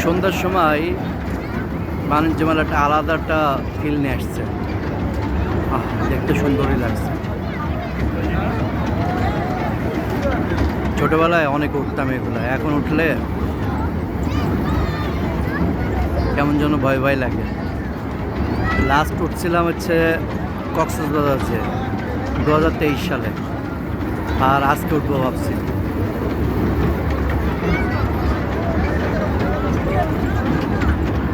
সন্ধ্যার সময় বাণিজ্য মেলাটা আলাদা একটা ফিল নিয়ে আসছে। দেখতে সুন্দরই লাগছে। ছোটবেলায় অনেক উঠতাম এগুলো, এখন উঠলে কেমন যেন ভয় ভয় লাগে। লাস্ট উঠছিলাম হচ্ছে কক্সবাজারে 2023 সালে, আর আজকে উঠবো ভাবছি।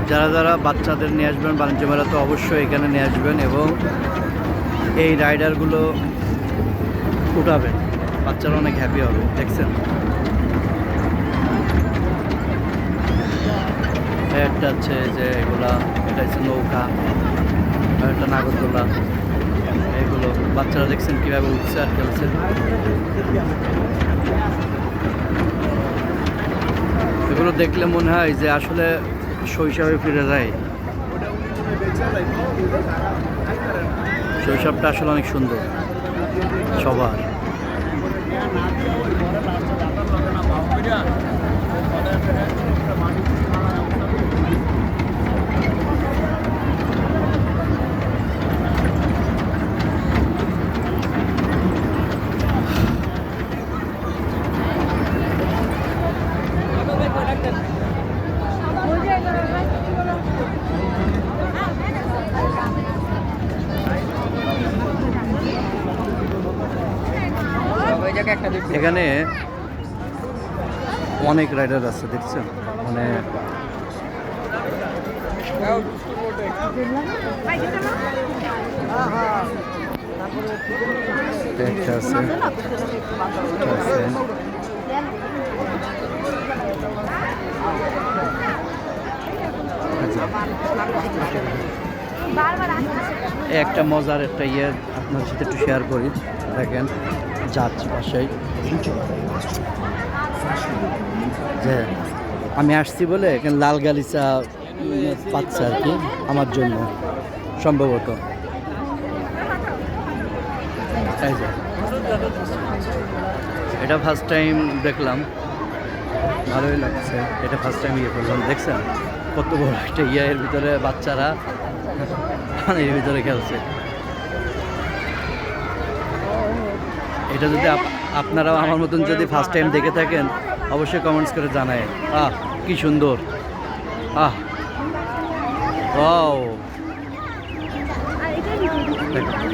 যারা যারা বাচ্চাদের নিয়ে আসবেন বাণিজ্য মেলা, তো অবশ্যই এখানে নিয়ে আসবেন এবং এই রাইডারগুলো উঠাবেন, বাচ্চারা অনেক হ্যাপি হবে। দেখছেন, একটা হচ্ছে যে এগুলা, এটা হচ্ছে নৌকা, আর একটা নাগরদোলা। এগুলো বাচ্চারা দেখছেন কীভাবে উঠছে আর খেলছে। এগুলো দেখলে মনে হয় যে আসলে শৈশবে ফিরে যায়। শৈশবটা আসলে অনেক সুন্দর সবার। এখানে অনেক রাইডার আছে, দেখছেন, মানে একটা আছে, একটা মজার একটা ইয়ে আপনার সাথে একটু শেয়ার করি। দেখেন, যাচ্ছি বাসায় যে আমি আসছি বলে এখানে লাল গালিচা পাচ্ছে আর কি আমার জন্য, সম্ভবত। এটা ফার্স্ট টাইম দেখলাম, ভালোই লাগছে। এটা ফার্স্ট টাইম ইয়ে করলাম। দেখছেন কত বড় একটা এর ভিতরে বাচ্চারা এর ভিতরে খেলছে। এটা যদি আপনারাও আমার মতন যদি ফার্স্ট টাইম দেখে থাকেন, অবশ্যই কমেন্টস করে জানায়। কি সুন্দর! ওয়াও, দেখছেন?